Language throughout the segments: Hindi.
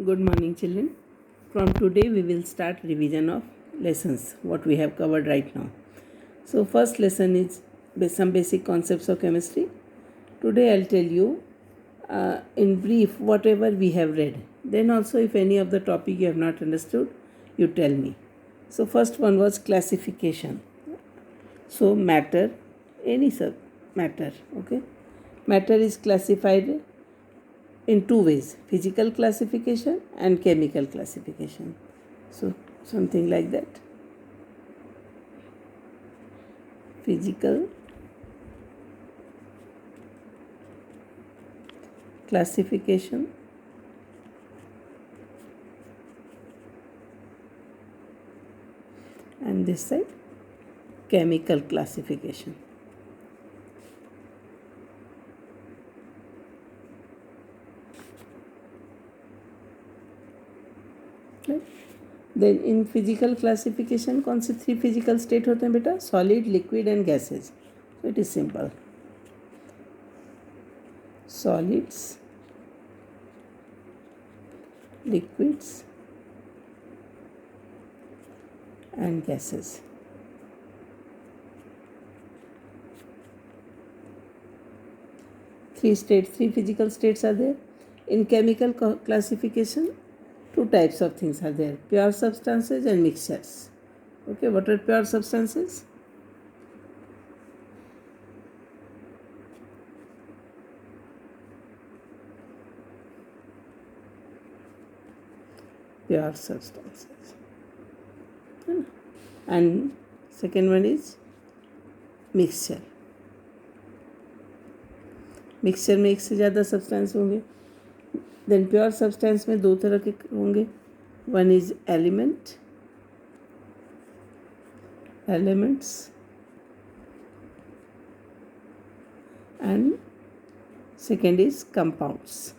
Good morning, children. From today, we will start revision of lessons, what we have covered right now. So, first lesson is some basic concepts of chemistry. Today, I'll tell you in brief whatever we have read. Then, also, if any of the topic you have not understood, you tell me. So, first one was classification. So, matter, any sub matter, okay? Matter is classified in two ways, physical classification and chemical classification. So something like that, physical classification and this side chemical classification. Right? Then in physical classification कौन से 3 फिजिकल स्टेट होते हैं बेटा? Solid, liquid and gases. So it is simple. Solids, liquids and gases. Three physical states are there. In chemical classification, two types of things are there, pure substances and mixtures. Okay, what are pure substances? Pure substances. And second one is mixture. Mixture में एक से ज़्यादा सब्सटेंस होंगे. देन प्योर सब्सटेंस में दो तरह के होंगे. One is elements and second is compounds.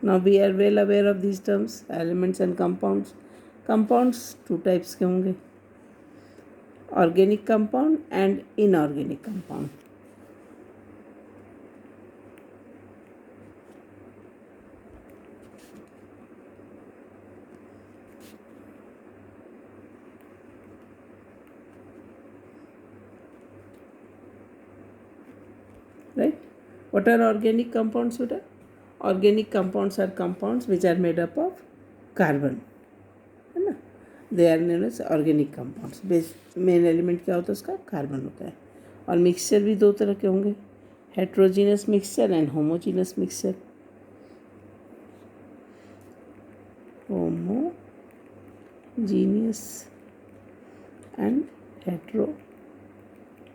Now we are well aware of these terms, elements and compounds. Compounds two types के होंगे, organic compound and inorganic compound. Right? What are organic compounds, Sudha? Organic compounds are compounds which are made up of carbon, है ना? They are known as organic compounds. Main element क्या होता है उसका? कार्बन होता है. और मिक्सचर भी दो तरह के होंगे, heterogeneous mixture and homogeneous mixture. Homogeneous and hetero,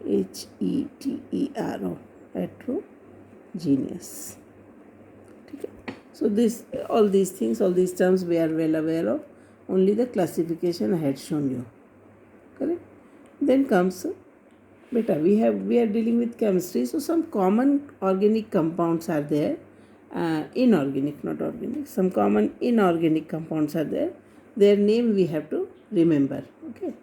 HETERO, heterogeneous. Okay. So all these terms we are well aware of. Only the classification I had shown you. Correct? Then comes beta. We are dealing with chemistry, so some common organic compounds are there. Inorganic, not organic. Some common inorganic compounds are there. Their name we have to remember. Okay.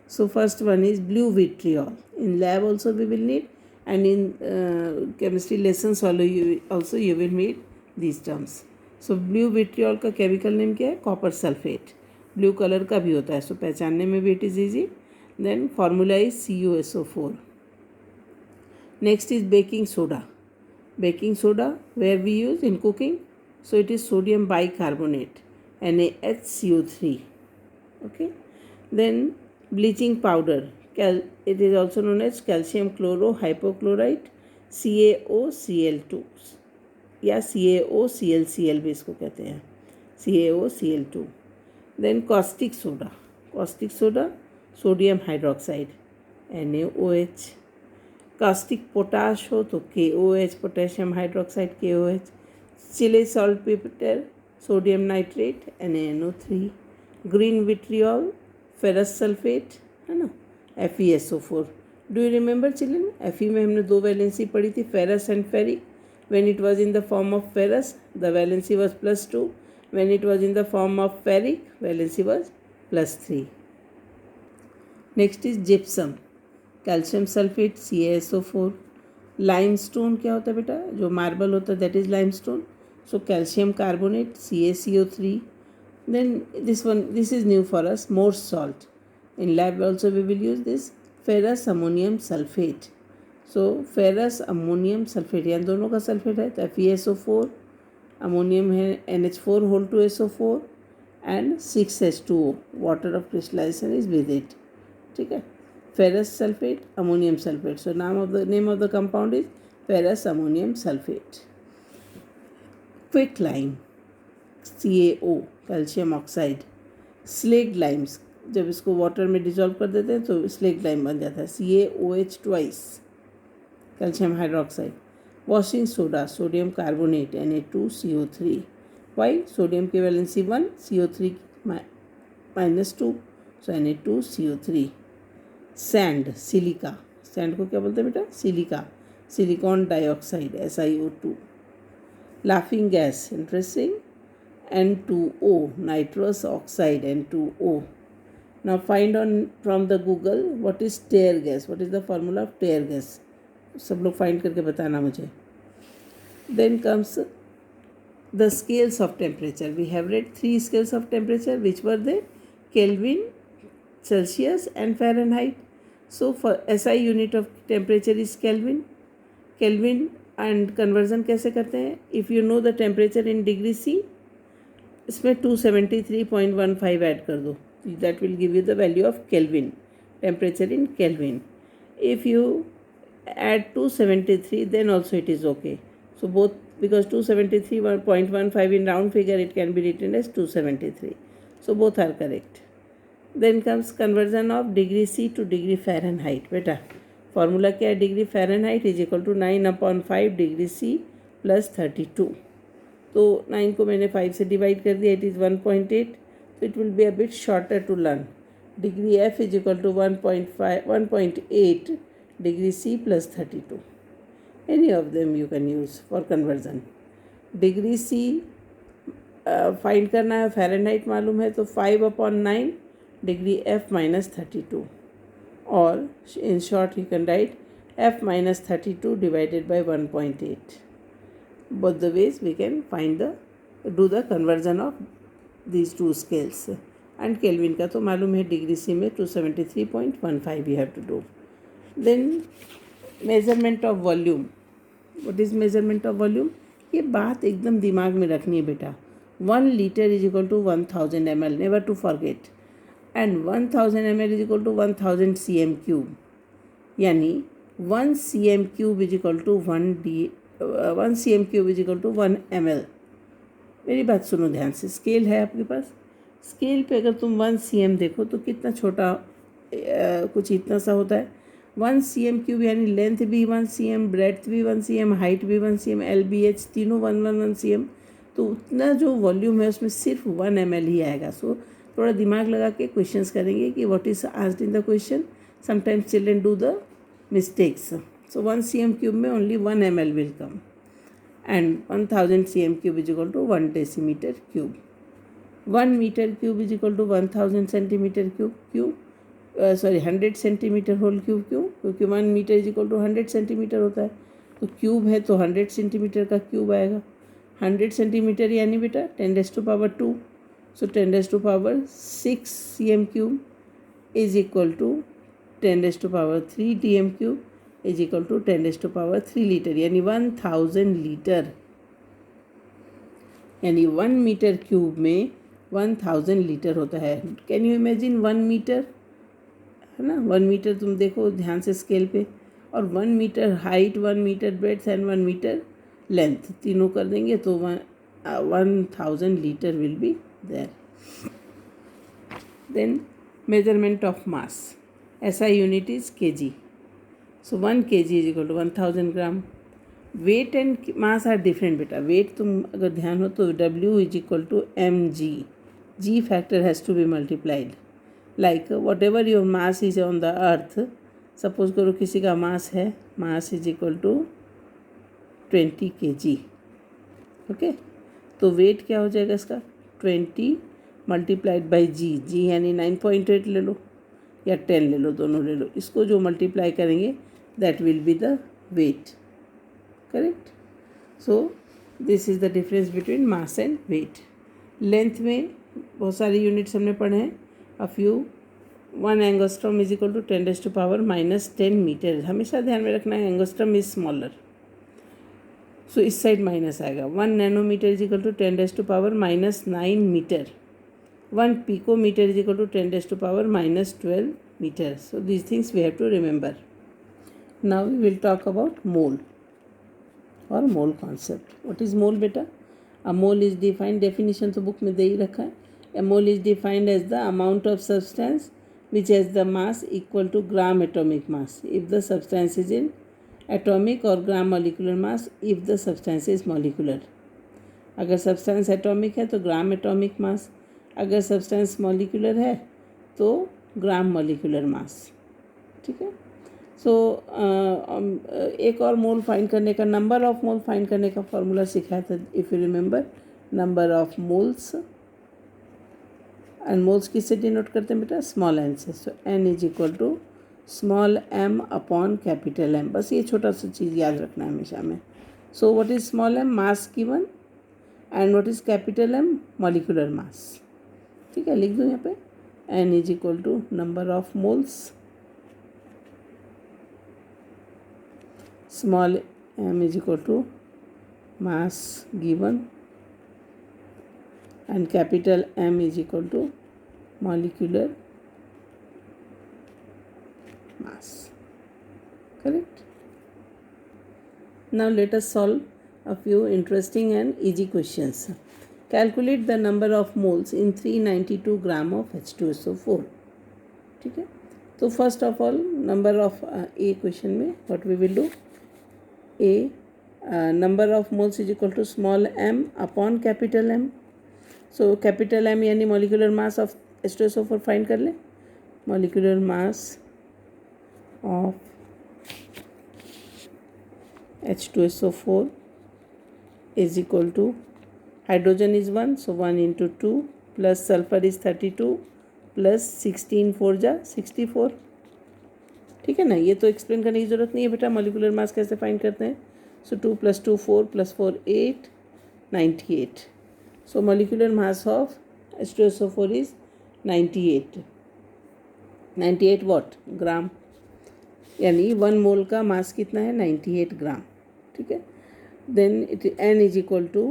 So first one is blue vitriol. In lab also we will need, and in chemistry lessons also you will meet these terms. So blue vitriol का chemical name क्या है? Copper sulfate. ब्लू कलर का भी होता है, सो पहचानने में भी it is easy. Then formula is CuSO4. Next is baking soda. Baking soda where we use in cooking, so it is sodium bicarbonate, NaHCO3. okay. Then bleaching powder, it is also known as calcium chlorohypochlorite, CaOCl2 या CaOClCl भी इसको कहते हैं, CaOCl2. Then caustic soda, sodium hydroxide, NaOH. Caustic potash हो तो KOH, potassium hydroxide, KOH. Chile salt petre, sodium nitrate, NaNO3. Green vitriol, ferrous sulphate, है ना, FeSO4. Do you remember children? Fe में हमने दो वैलेंसी पढ़ी थी, ferrous and ferric. When it was in the form of ferrous the valency was +2. When it was in the form of ferric, valency was +3. Next is gypsum, calcium sulfate, CaSO4. Limestone क्या होता है बेटा? जो मार्बल होता है that is limestone, So calcium carbonate, CaCO3. Then this is new for us, more salt. In lab also we will use this, ferrous ammonium sulfate. So ferrous ammonium sulfate, यहाँ दोनों का सल्फेट है तो FeSO4, अमोनियम है NH4 whole 2 SO4 and 6H2O, water of crystallization is with it. ठीक है, ferrous sulfate, ammonium sulfate. So name of the compound is ferrous ammonium sulfate. Quicklime, CaO, calcium oxide. Slaked Lyme's, जब इसको वाटर में डिजॉल्व कर देते हैं तो स्लेक्ड लाइम बन जाता है, CaOH twice, calcium hydroxide. Washing soda, sodium carbonate, Na2CO3. Why? Sodium की valency 1, CO3 -2, so Na2CO3. Sand, silica. Sand को क्या बोलते हैं बेटा? Silica. Silicon dioxide, SiO2. Laughing gas, interesting, N2O, nitrous oxide, N2O. Now find on from the Google what is tear gas. What is the formula of tear gas? सब लोग find करके बताना मुझे. Then comes the scales of temperature. We have read 3 scales of temperature. Which were they? Kelvin, Celsius and Fahrenheit. So for SI unit of temperature is Kelvin. Kelvin and conversion कैसे करते हैं? If you know the temperature in degree C, इसमें 273.15 ऐड कर दो, that will give you the value of kelvin, temperature in kelvin. If you add 273 then also it is okay. So both, because 273.15 in round figure, it can be written as 273. So both are correct. Then comes conversion of degree C to degree Fahrenheit. बेटा फॉर्मूला क्या है? Degree Fahrenheit is equal to 9/5 degree C plus 32. तो 9 को मैंने 5 से डिवाइड कर दिया, इट इज़ 1.8. तो it will be a bit shorter to learn. Degree F is equal to 1.8 degree C plus 32. Any of them you can use for conversion. Degree C find करना है, फ़ारेनहाइट मालूम है, तो 5/9 डिग्री F माइनस 32. और in short you can write F minus 32 divided by 1.8. Both the ways we can do the conversion of these two scales. And Kelvin का तो मालूम है, डिग्री C में 273.15 you have to do. Then measurement of volume. What is measurement of volume? ये बात एकदम दिमाग में रखनी है बेटा. 1 liter is equal to 1000 ml, never to forget. And 1000 ml is equal to 1000 cm cube. यानी 1 cm cube is equal to 1 cm cube is equal to 1 ml. मेरी बात सुनो ध्यान से. स्केल है आपके पास, स्केल पे अगर तुम 1 cm देखो तो कितना छोटा, कुछ इतना सा होता है. 1 cm क्यूब यानी लेंथ भी 1 cm, ब्रेड्थ भी 1 cm, हाइट भी 1 cm, LBH तीनों 1 cm. तो उतना जो वॉल्यूम है उसमें सिर्फ 1 ml ही आएगा. सो थोड़ा दिमाग लगा के क्वेश्चंस करेंगे कि what is asked in the question. Sometimes children do the mistakes. So 1 cm cube में only 1 ml will come. And 1000 cm cube is equal to 1 decimetre cube. 1 metre cube is equal to 1000 centimetre cube. 100 centimetre whole cube. क्यों? क्योंकि 1 metre is equal to 100 centimetre होता है. तो क्यूब है तो 100 सेंटीमीटर का क्यूब आएगा. 100 सेंटीमीटर यानी बेटा 10⁻². So 10⁻6 cm cube is equal to 10⁻3 dm cube is equal to 10⁻3 litre, यानी 1000 लीटर. यानी 1 मीटर क्यूब में 1000 लीटर होता है. कैन यू इमेजिन 1 मीटर, है ना? 1 मीटर तुम देखो ध्यान से स्केल पे, और 1 metre height, 1 metre breadth and 1 metre length, तीनों कर देंगे तो 1000 litre will be there. Then measurement of mass. SI unit is kg. So 1 kg is equal to 1000 gram. Weight and mass are different beta. Weight तुम अगर ध्यान हो तो W is equal to mg. G factor has to be multiplied. Like whatever your mass is on the earth, suppose करो किसी का mass है, mass is equal to 20 kg. Okay? तो weight क्या हो जाएगा इसका? 20 मल्टीप्लाइड बाई जी यानी 9.8 ले लो या 10 ले लो, दोनों ले लो. इसको जो मल्टीप्लाई करेंगे that will be the weight. Correct. So this is the difference between mass and weight. Length में बहुत सारे यूनिट्स हमने पढ़े हैं. A few 1 angstrom is equal to 10⁻⁻10 metre. हमेशा ध्यान में रखना है एंगस्ट्रॉम इज स्मॉलर, सो इस साइड माइनस आएगा. 1 nanometre is equal to 10⁻⁻9 metre. 1 picometer is equal to 10⁻⁻12 meter. So these things we have to remember. Now we will talk about mole or mole concept. What is mole beta? A mole is defined, definition तो book में दे ही रखा है. A mole is defined as the amount of substance which has the mass equal to gram atomic mass if the substance is in atomic or gram molecular mass if the substance is molecular. अगर substance atomic है तो gram atomic mass, अगर सब्सटेंस मॉलिक्यूलर है तो ग्राम मॉलिक्यूलर मास. ठीक है. सो एक और मोल फाइंड करने का, नंबर ऑफ मोल फाइंड करने का फॉर्मूला सिखाया था if you remember. Number of moles, and moles किससे डिनोट करते हैं बेटा? स्मॉल एन से. So n is equal to small m upon capital m. बस ये छोटा सा चीज़ याद रखना है हमेशा में. So what is small m? Mass given. And what is capital M? Molecular mass. ठीक है, लिख दो यहाँ पे. N is equal to number of moles, small m is equal to mass given, and capital M is equal to molecular mass. Correct. Now let us solve a few interesting and easy questions. Calculate the number of moles in 392 gram of H2SO4. ठीक है. तो first of all number of a question में what we will do, a number of moles is equal to small m upon capital m. So capital m यानी molecular mass of H2SO4 find कर ले. Molecular mass of H2SO4 is equal to, hydrogen is 1, so 1 into 2 plus sulfur is 32 plus 16 4 जा 64. ठीक है ना. ये तो एक्सप्लेन करने की ज़रूरत नहीं है बेटा. मॉलिक्यूलर मास कैसे फाइंड करते हैं? So 2 + 2 4 + 4 8 98. So molecular mass of H2SO4 is 98. 98 what? Gram. यानी 1 मोल का मास कितना है? 98 ग्राम. ठीक है. Then n is equal to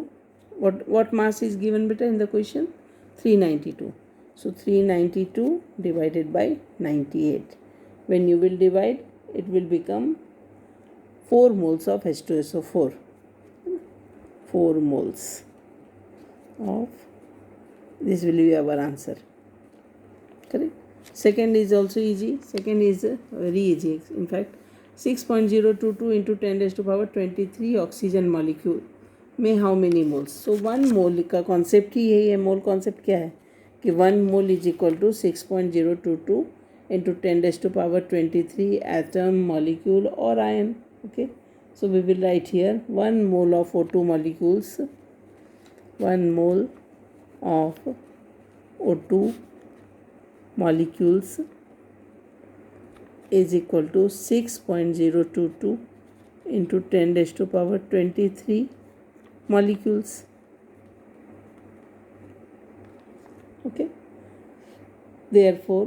what mass is given beta in the question? 392. So 392 divided by 98. When you will divide, it will become 4 moles of H2SO4. 4 moles of, this will be our answer. Correct. Second is also easy. Second is very easy. In fact, 6.022 into 10⁻23 oxygen molecule में हाउ मेनी मोल्स. सो 1 मोल का कॉन्सेप्ट ही यही है. मोल कॉन्सेप्ट क्या है कि 1 mole is equal to 6.022 into 10⁻23 atom, molecule और ion. Okay. So we will write here 1 mole of O2 molecules, 1 mole of O2 molecules is equal to 6.022 into 10⁻23 molecules. Okay. Therefore,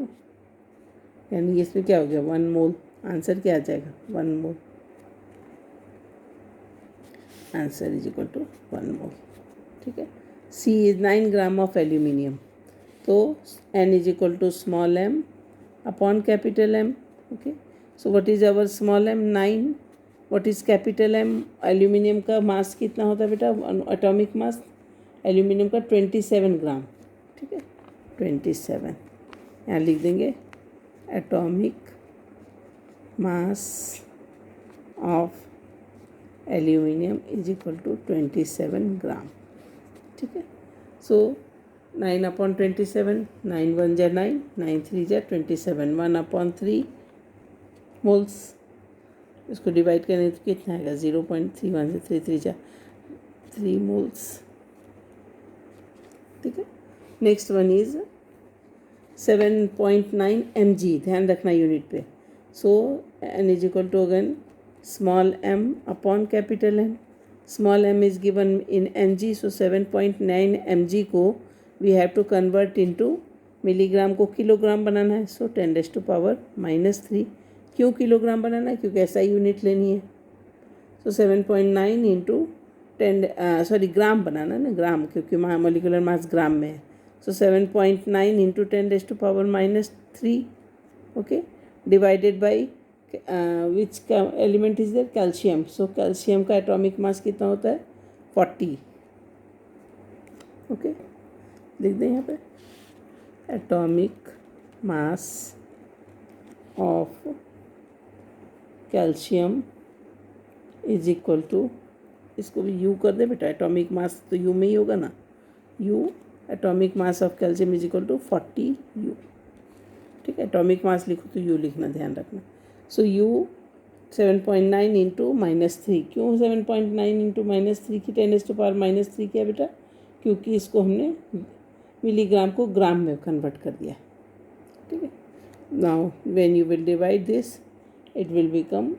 यानी इसमें क्या हो गया? 1 मोल. आंसर क्या आ जाएगा? 1 mole. Answer is equal to 1 mole. ठीक है. C is 9 gram of aluminium. तो N is equal to small m upon capital M. Okay. So what is our small m? 9. What is capital M? Aluminium का मास कितना होता है बेटा? एटॉमिक मास एल्यूमिनियम का 27 ग्राम. ठीक है. 27 यहाँ लिख देंगे. Atomic mass of aluminium is equal to 27 gram. ठीक है. सो 9/27, 9 1 जा 9, 9 3 जा 27, 1/3 मोल्स. इसको डिवाइड करें तो कितना आएगा? 0.31 से 3 3 जा 3 मोल्स. ठीक है. Next one is 7.9 mg. ध्यान रखना यूनिट पे. So n is equal to again small m upon capital M. Small m is given in mg, so 7.9 mg को we have to convert into milligram को किलोग्राम बनाना है, सो 10⁻³ क्यों किलोग्राम बनाना है? क्योंकि ऐसा यूनिट लेनी है. सो 7.9 इंटू 10 ग्राम बनाना है ना, ग्राम, क्योंकि मोलिकुलर मास ग्राम में है. So 7.9 into 10⁻³ okay, divided by which element is there? Calcium. So calcium का एटॉमिक मास कितना होता है? 40. ओके, लिख दें यहाँ पे atomic mass of calcium is equal to, इसको भी यू कर दे बेटा, एटॉमिक मास तो यू में ही होगा ना, u, atomic mass of calcium is equal to 40 u. ठीक है, एटॉमिक मास लिखो तो यू लिखना, ध्यान रखना. So you 7.9 into -3. क्यों 7.9 इंटू -3 की 10⁻³ किया बेटा? क्योंकि इसको हमने मिलीग्राम को ग्राम में कन्वर्ट कर दिया. ठीक है, now when you will divide this, it will become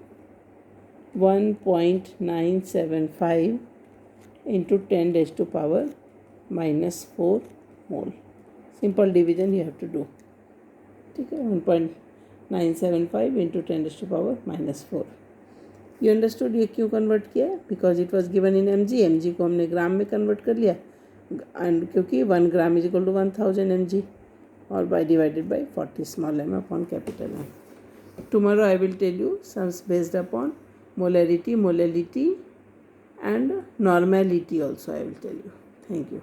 1.975 into 10⁻⁻⁴ mole. Simple division you have to do. ठीक है, 1.975 इंटू 10⁻⁻⁴. यू अंडरस्टूड ये क्यों कन्वर्ट किया है? Because it was given in mg. mg को हमने ग्राम में कन्वर्ट कर लिया, एंड क्योंकि 1 gram is equal to 1000 mg, और by divided by 40 small m upon capital M. Tomorrow I will tell you sums based upon molarity, molality and normality also I will tell you. Thank you.